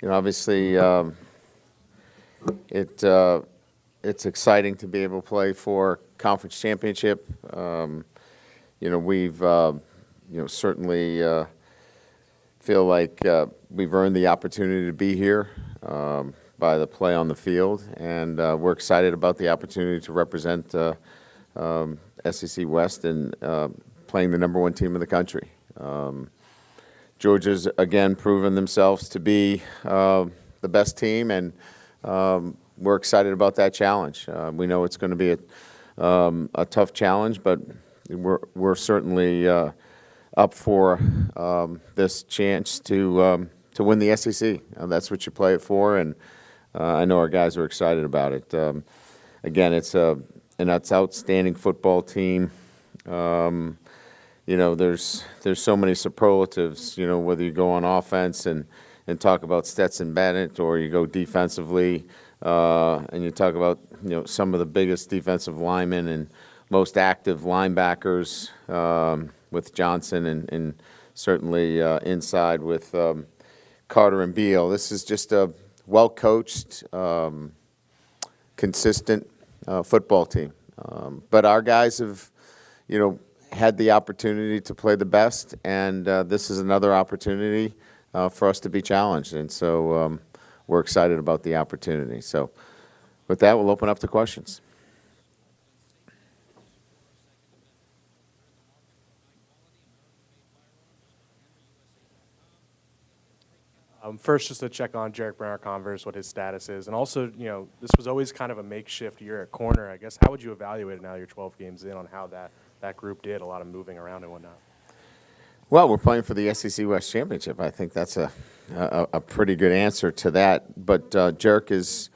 Obviously, it's exciting to be able to play for conference championship. We've certainly feel like we've earned the opportunity to be here by the play on the field, and we're excited about the opportunity to represent SEC West and playing the number one team in the country. Georgia's again proven themselves to be the best team, and we're excited about that challenge. We know it's going to be a tough challenge, but we're certainly up for this chance to win the SEC. That's what you play it for, and I know our guys are excited about it. Again, it's an outstanding football team. There's so many superlatives, whether you go on offense and talk about Stetson Bennett, or you go defensively and you talk about, some of the biggest defensive linemen and most active linebackers with Johnson and certainly inside with Carter and Beal. This is just a well-coached, consistent football team. But our guys have, had the opportunity to play the best, and this is another opportunity for us to be challenged. And so we're excited about the opportunity. So with that, we'll open up to questions. First, just to check on Jarek Brown, Converse, what his status is. And also, this was always kind of a makeshift year at corner. I guess, how would you evaluate it now you're 12 games in on how that group did, a lot of moving around and whatnot? Well, we're playing for the SEC West Championship. I think that's a pretty good answer to that. But Jarek is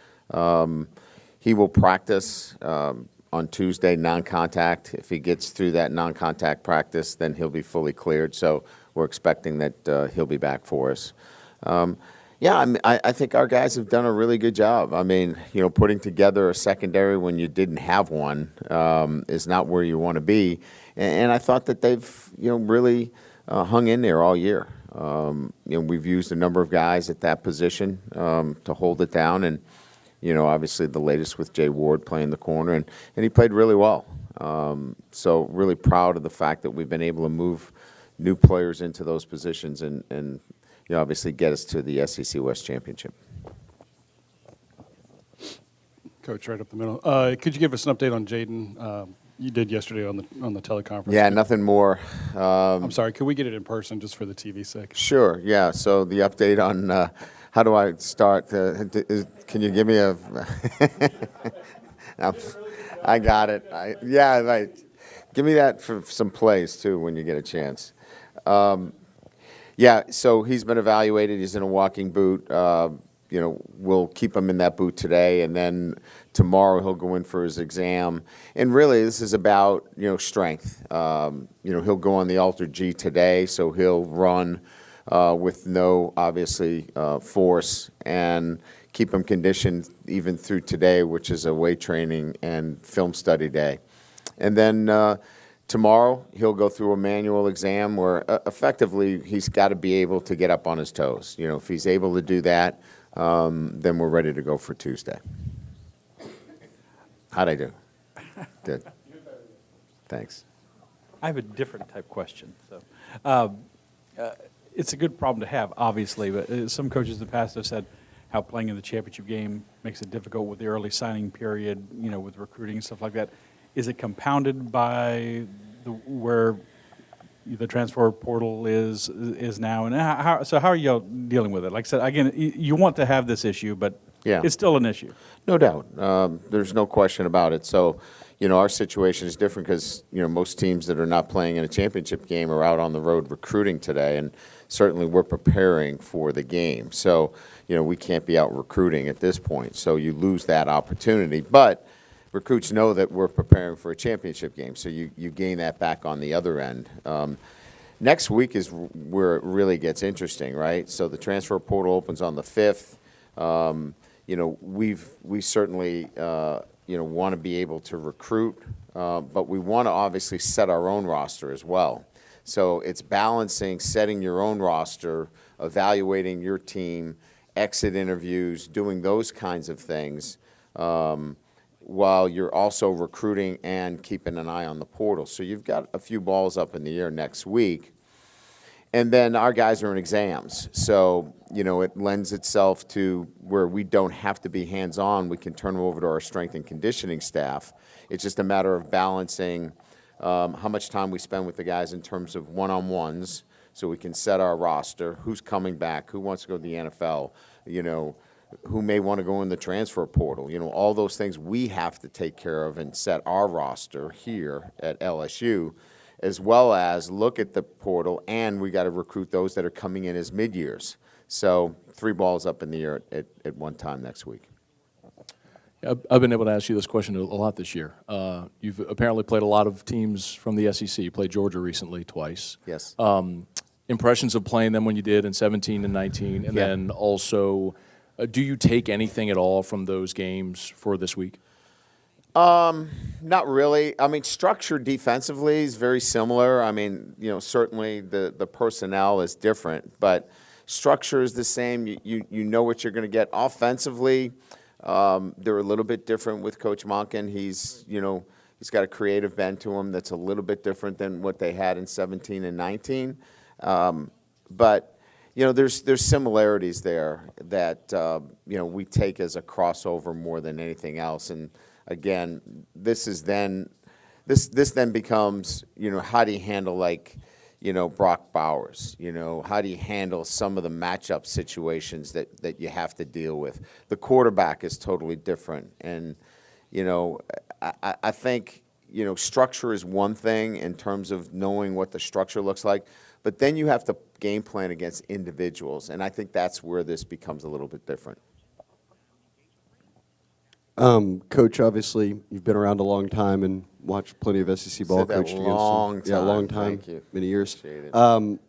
he will practice on Tuesday, non-contact. If he gets through that non-contact practice, then he'll be fully cleared. So we're expecting that he'll be back for us. I think our guys have done a really good job. I mean, putting together a secondary when you didn't have one is not where you want to be. And I thought that they've, really hung in there all year. We've used a number of guys at that position to hold it down. And, obviously the latest with Jay Ward playing the corner. And he played really well. So really proud of the fact that we've been able to move new players into those positions and obviously get us to the SEC West Championship. Coach, right up the middle. Could you give us an update on Jaden? You did yesterday on the teleconference. Yeah, nothing more. I'm sorry, could we get it in person just for the TV sake? Sure, yeah. So the update on how do I start? Can you give me a I got it. Right. Give me that for some plays, too, when you get a chance. So he's been evaluated. He's in a walking boot. We'll keep him in that boot today, and then tomorrow he'll go in for his exam. And really, this is about, strength. He'll go on the Alter G today, so he'll run with no, obviously, force, and keep him conditioned even through today, which is a weight training and film study day. And then tomorrow, he'll go through a manual exam where effectively he's got to be able to get up on his toes. If he's able to do that, then we're ready to go for Tuesday. How'd I do? Good. Thanks. I have a different type question. So, it's a good problem to have, obviously, but some coaches in the past have said how playing in the championship game makes it difficult with the early signing period, with recruiting and stuff like that. Is it compounded by where the transfer portal is now? And how are you dealing with it? Like I said, again, you want to have this issue, but it's still an issue. No doubt. There's no question about it. So, our situation is different because, most teams that are not playing in a championship game are out on the road recruiting today, and certainly we're preparing for the game. So, we can't be out recruiting at this point. So you lose that opportunity. But recruits know that we're preparing for a championship game, so you gain that back on the other end. Next week is where it really gets interesting, right? So the transfer portal opens on the 5th. We certainly want to be able to recruit, but we want to obviously set our own roster as well. So it's balancing, setting your own roster, evaluating your team, exit interviews, doing those kinds of things, while you're also recruiting and keeping an eye on the portal. So you've got a few balls up in the air next week. And then our guys are in exams. So, it lends itself to where we don't have to be hands-on. We can turn them over to our strength and conditioning staff. It's just a matter of balancing how much time we spend with the guys in terms of one-on-ones so we can set our roster, who's coming back, who wants to go to the NFL, who may want to go in the transfer portal. All those things we have to take care of and set our roster here at LSU, as well as look at the portal, and we got to recruit those that are coming in as mid-years. So 3 balls up in the air at one time next week. I've been able to ask you this question a lot this year. You've apparently played a lot of teams from the SEC. You played Georgia recently twice. Yes. Impressions of playing them when you did in 17 and 19, and Yeah. then also, do you take anything at all from those games for this week? Not really. I mean, structure defensively is very similar. I mean, certainly the personnel is different, but structure is the same. You know what you're going to get. Offensively, they're a little bit different with Coach Monken. He's got a creative bent to him that's a little bit different than what they had in 17 and 19. But there's similarities there that we take as a crossover more than anything else. And again, this then becomes how do you handle Brock Bowers? How do you handle some of the matchup situations that you have to deal with? The quarterback is totally different, and I think structure is one thing in terms of knowing what the structure looks like, but then you have to game plan against individuals, and I think that's where this becomes a little bit different. Coach, obviously, you've been around a long time and watched plenty of SEC ball. Said that coached against them. long Yeah, long time. time. Thank you. Many years. Appreciate it.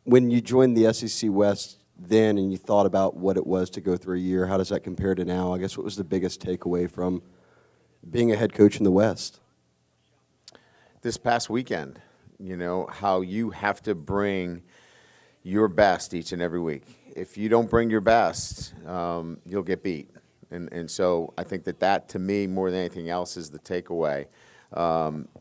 When you joined the SEC West then and you thought about what it was to go through a year, how does that compare to now? I guess what was the biggest takeaway from being a head coach in the West? This past weekend, how you have to bring your best each and every week. If you don't bring your best, you'll get beat. And so I think that to me, more than anything else, is the takeaway.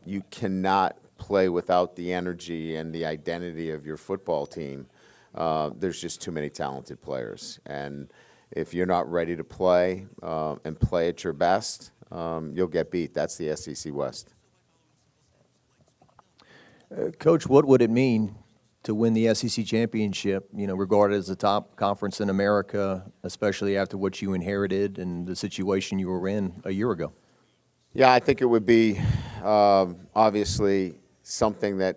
You cannot play without the energy and the identity of your football team. There's just too many talented players. And if you're not ready to play and play at your best, you'll get beat. That's the SEC West. Coach, what would it mean to win the SEC championship, regarded as the top conference in America, especially after what you inherited and the situation you were in a year ago? Yeah, I think it would be obviously something that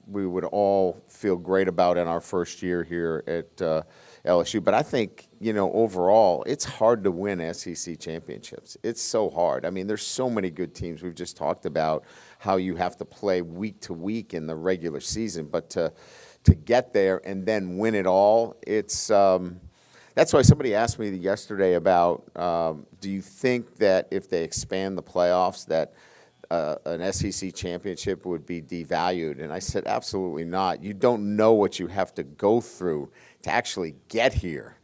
we would all feel great about in our first year here at LSU. But I think, overall, it's hard to win SEC championships. It's so hard. I mean, there's so many good teams. We've just talked about how you have to play week to week in the regular season. But to get there and then win it all, it's that's why somebody asked me yesterday about do you think that if they expand the playoffs that an SEC championship would be devalued? And I said, absolutely not. You don't know what you have to go through to actually get here.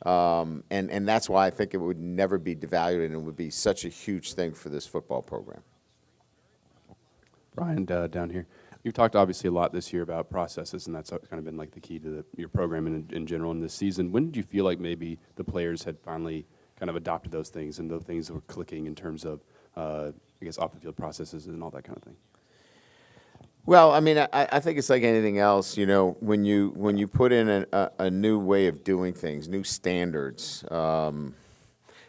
And that's why I think it would never be devalued, and it would be such a huge thing for this football program. Brian, down here. You've talked obviously a lot this year about processes, and that's kind of been like the key to your program in general in this season. When did you feel like maybe the players had finally kind of adopted those things and the things that were clicking in terms of, I guess, off-the-field processes and all that kind of thing? Well, I mean, I think it's like anything else. When you put in a new way of doing things, new standards,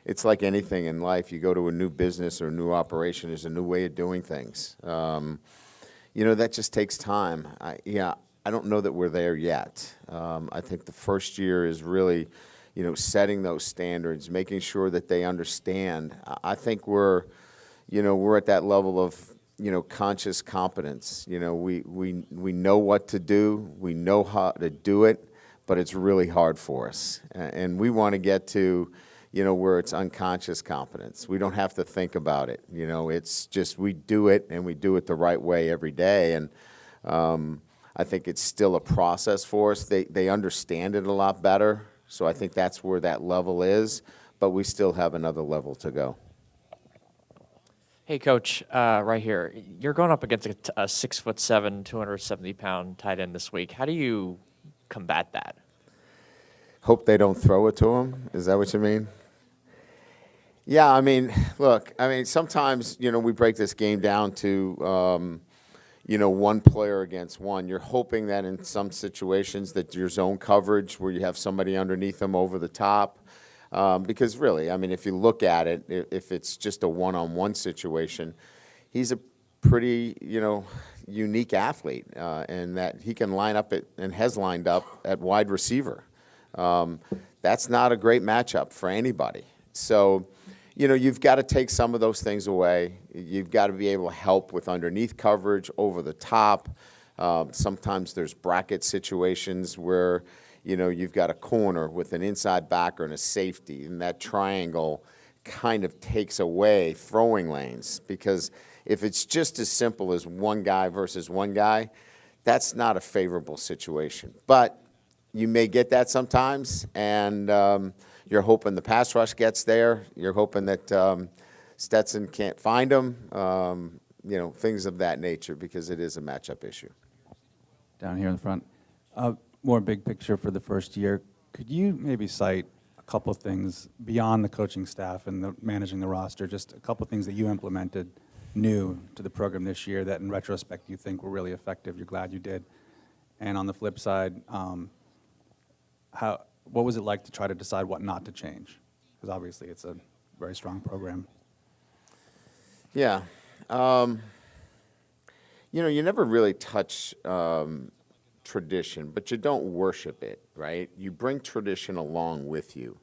it's like anything in life. You go to a new business or a new operation, there's a new way of doing things. That just takes time. I don't know that we're there yet. I think the first year is really, setting those standards, making sure that they understand. I think we're at that level of, conscious competence. We know what to do. We know how to do it, but it's really hard for us. And we want to get to, where it's unconscious competence. We don't have to think about it. It's just we do it, and we do it the right way every day. And I think it's still a process for us. They understand it a lot better, so I think that's where that level is, but we still have another level to go. Hey, Coach, right here. You're going up against a 6'7", 270-pound tight end this week. How do you combat that? Hope they don't throw it to him. Is that what you mean? Yeah, I mean, look, sometimes, we break this game down to, one player against one. You're hoping that in some situations that your zone coverage where you have somebody underneath them over the top. Because really, if you look at it, if it's just a one-on-one situation, he's a pretty, unique athlete, and that he can line up and has lined up at wide receiver. That's not a great matchup for anybody. So, you've got to take some of those things away. You've got to be able to help with underneath coverage, over the top. Sometimes there's bracket situations where you've got a corner with an inside backer and a safety, and that triangle kind of takes away throwing lanes, because if it's just as simple as one guy versus one guy, that's not a favorable situation. But you may get that sometimes, and you're hoping the pass rush gets there. You're hoping that Stetson can't find him, things of that nature, because it is a matchup issue. Down here in the front. More big picture for the first year, could you maybe cite a couple of things beyond the coaching staff and managing the roster, just a couple of things that you implemented new to the program this year that in retrospect you think were really effective, you're glad you did? And on the flip side, what was it like to try to decide what not to change? Because obviously it's a very strong program. Yeah. You never really touch tradition, but you don't worship it, right? You bring tradition along with you.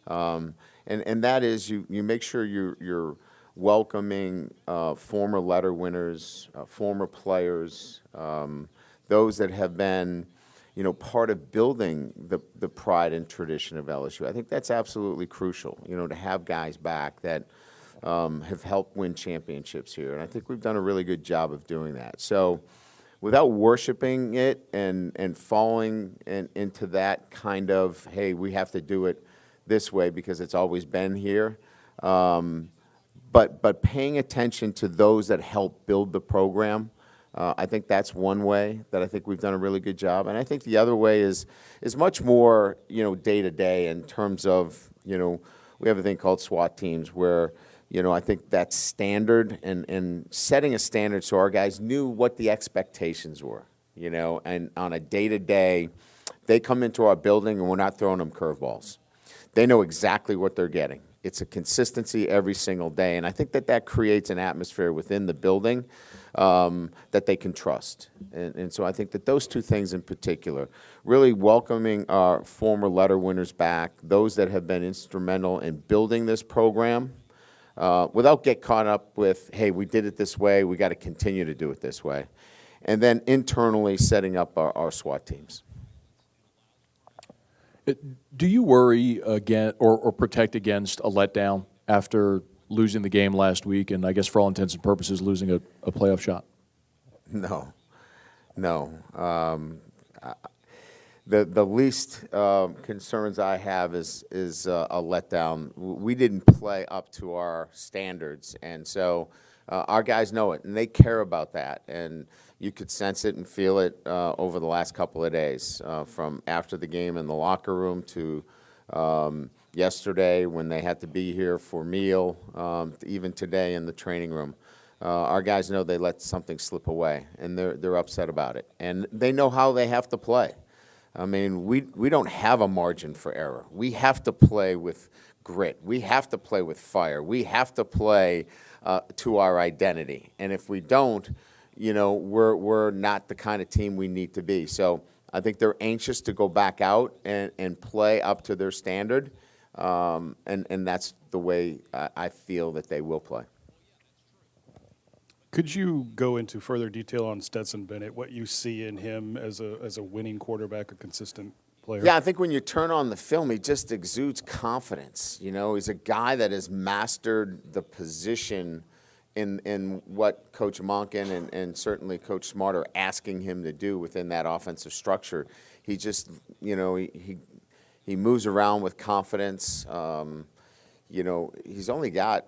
And that is you make sure you're welcoming former letter winners, former players, those that have been, part of building the pride and tradition of LSU. I think that's absolutely crucial, to have guys back that have helped win championships here. And I think we've done a really good job of doing that. So without worshiping it and falling into that kind of, hey, we have to do it this way because it's always been here, but paying attention to those that help build the program, I think that's one way that I think we've done a really good job. And I think the other way is much more, day-to-day in terms of, we have a thing called SWAT teams where, I think that's standard and setting a standard so our guys knew what the expectations were, and on a day-to-day, they come into our building and we're not throwing them curveballs. They know exactly what they're getting. It's a consistency every single day, and I think that creates an atmosphere within the building that they can trust. And so I think that those two things in particular, really welcoming our former letter winners back, those that have been instrumental in building this program, without get caught up with, hey, we did it this way, we got to continue to do it this way. And then internally setting up our SWAT teams. Do you worry again or protect against a letdown after losing the game last week and I guess for all intents and purposes losing a playoff shot? No. The least concerns I have is a letdown. We didn't play up to our standards, and so our guys know it, and they care about that. And you could sense it and feel it over the last couple of days, from after the game in the locker room to yesterday when they had to be here for meal, even today in the training room. Our guys know they let something slip away, and they're upset about it. And they know how they have to play. I mean, we don't have a margin for error. We have to play with grit. We have to play with fire. We have to play to our identity. And if we don't, we're not the kind of team we need to be. So I think they're anxious to go back out and play up to their standard, and that's the way I feel that they will play. Could you go into further detail on Stetson Bennett, what you see in him as a winning quarterback, a consistent player? Yeah, I think when you turn on the film, he just exudes confidence. He's a guy that has mastered the position in what Coach Monken and certainly Coach Smart are asking him to do within that offensive structure. He just, he moves around with confidence. He's only got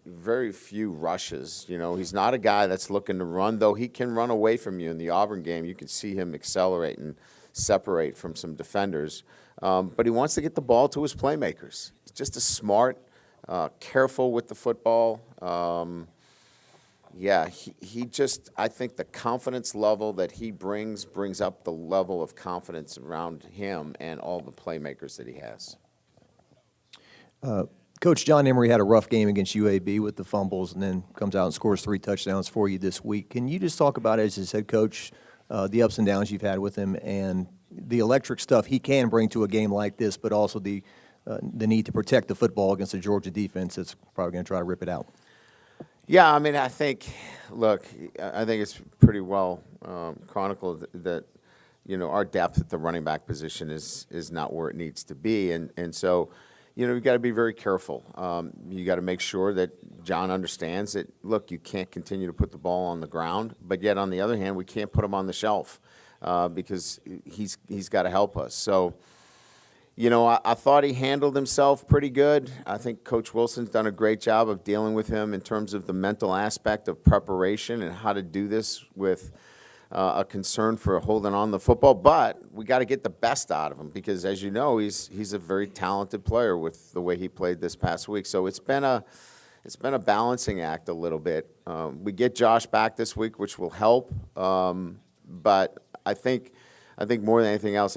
very few rushes. He's not a guy that's looking to run, though he can run away from you. In the Auburn game, you can see him accelerate and separate from some defenders. But he wants to get the ball to his playmakers. He's just a smart, careful with the football. I think the confidence level that he brings up the level of confidence around him and all the playmakers that he has. Coach John Emery had a rough game against UAB with the fumbles and then comes out and scores 3 touchdowns for you this week. Can you just talk about, as his head coach, the ups and downs you've had with him and the electric stuff he can bring to a game like this, but also the need to protect the football against the Georgia defense that's probably going to try to rip it out? Yeah, I mean, I think it's pretty well chronicled that, our depth at the running back position is not where it needs to be. And so, you've got to be very careful. You got to make sure that John understands that, look, you can't continue to put the ball on the ground, but yet on the other hand, we can't put him on the shelf because he's got to help us. So, I thought he handled himself pretty good. I think Coach Wilson's done a great job of dealing with him in terms of the mental aspect of preparation and how to do this with a concern for holding on the football. But we got to get the best out of him because, as you know, he's a very talented player with the way he played this past week. So it's been a balancing act a little bit. We get Josh back this week, which will help. But I think more than anything else,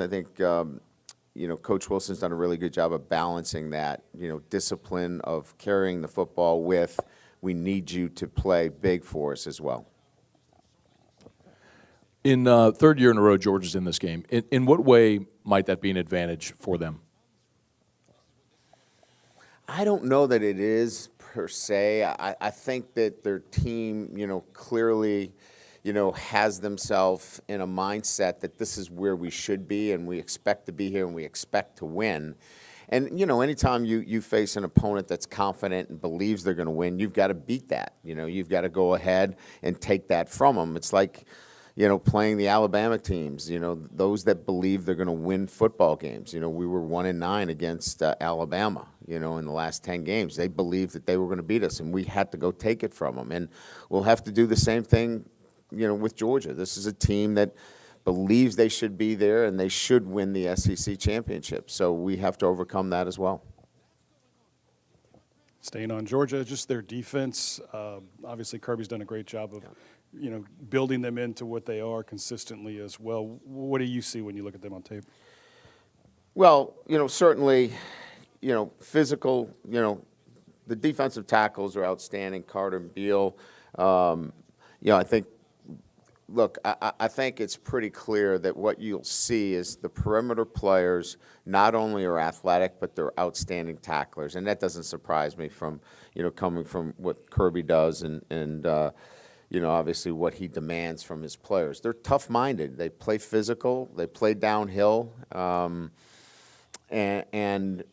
Coach Wilson's done a really good job of balancing that, discipline of carrying the football with, we need you to play big for us as well. In third year in a row, Georgia's in this game. In what way might that be an advantage for them? I don't know that it is per se. I think that their team, clearly, has themselves in a mindset that this is where we should be and we expect to be here and we expect to win. And, anytime you face an opponent that's confident and believes they're going to win, you've got to beat that. You've got to go ahead and take that from them. It's like, playing the Alabama teams, those that believe they're going to win football games. We were 1-9 against Alabama, in the last 10 games. They believed that they were going to beat us, and we had to go take it from them. And we'll have to do the same thing, with Georgia. This is a team that believes they should be there and they should win the SEC championship. So we have to overcome that as well. Staying on Georgia, just their defense. Obviously, Kirby's done a great job of, building them into what they are consistently as well. What do you see when you look at them on tape? Well, certainly, physical, the defensive tackles are outstanding. Carter and Beal, I think, I think it's pretty clear that what you'll see is the perimeter players not only are athletic, but they're outstanding tacklers. And that doesn't surprise me from, coming from what Kirby does and obviously what he demands from his players. They're tough-minded. They play physical. They play downhill. And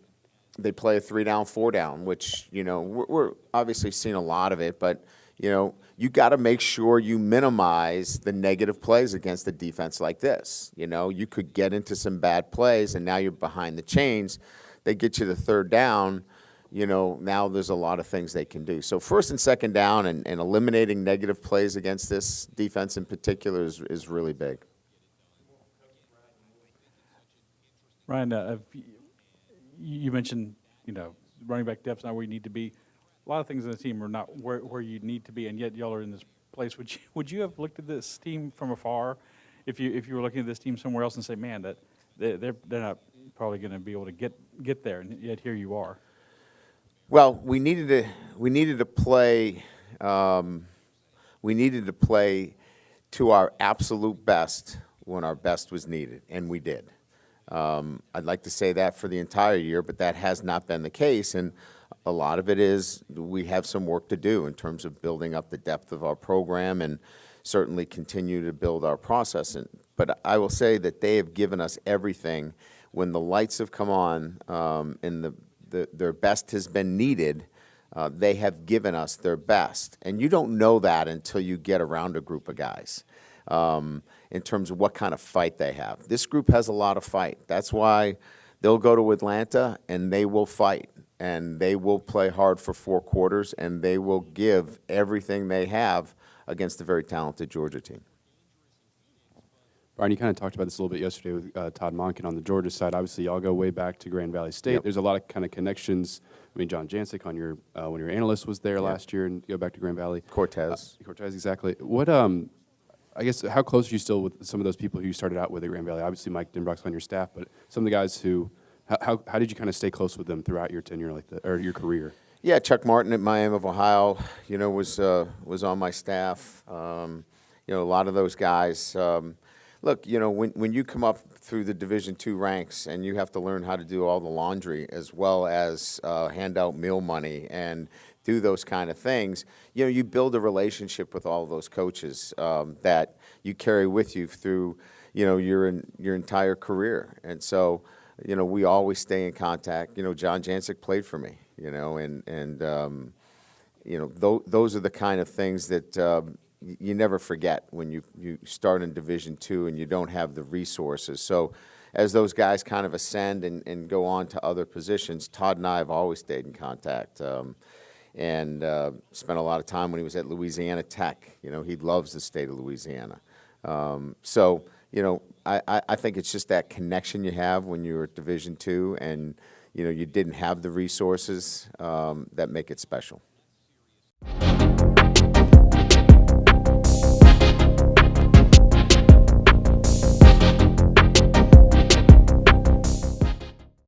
they play a 3-down, 4-down, which, we're obviously seeing a lot of it, but, you got to make sure you minimize the negative plays against a defense like this. You could get into some bad plays, and now you're behind the chains. They get you the 3rd down, now there's a lot of things they can do. So 1st and 2nd down and eliminating negative plays against this defense in particular is really big. Ryan, you mentioned, running back depth's not where you need to be. A lot of things in the team are not where you need to be, and yet y'all are in this place. Would you have looked at this team from afar if you were looking at this team somewhere else and say, man, that they're not probably going to be able to get there, and yet here you are? Well, we needed to play to our absolute best when our best was needed, and we did. I'd like to say that for the entire year, but that has not been the case, and a lot of it is we have some work to do in terms of building up the depth of our program and certainly continue to build our process. But I will say that they have given us everything when the lights have come on and their best has been needed. they have given us their best. And you don't know that until you get around a group of guys in terms of what kind of fight they have. This group has a lot of fight. That's why they'll go to Atlanta and they will fight. And they will play hard for 4 quarters, and they will give everything they have against a very talented Georgia team. Brian, you kind of talked about this a little bit yesterday with Todd Monken on the Georgia side. Obviously, y'all go way back to Grand Valley State. Yep. There's a lot of kind of connections. I mean, John Jancic on your when your analyst was there last year, and you go back to Grand Valley. Cortez. Cortez, exactly. What I guess how close are you still with some of those people who you started out with at Grand Valley? Obviously, Mike Denbrock's on your staff, but some of the guys who how did you kind of stay close with them throughout your tenure or your career? Yeah, Chuck Martin at Miami of Ohio, was on my staff. A lot of those guys. Look, when you come up through the Division II ranks and you have to learn how to do all the laundry as well as hand out meal money and do those kind of things, you build a relationship with all of those coaches that you carry with you through, your entire career. And so, we always stay in contact. John Jancic played for me, those are the kind of things that you never forget when you start in Division II and you don't have the resources. So as those guys kind of ascend and go on to other positions, Todd and I have always stayed in contact and spent a lot of time when he was at Louisiana Tech. He loves the state of Louisiana. I think it's just that connection you have when you're at Division II and, you didn't have the resources that make it special.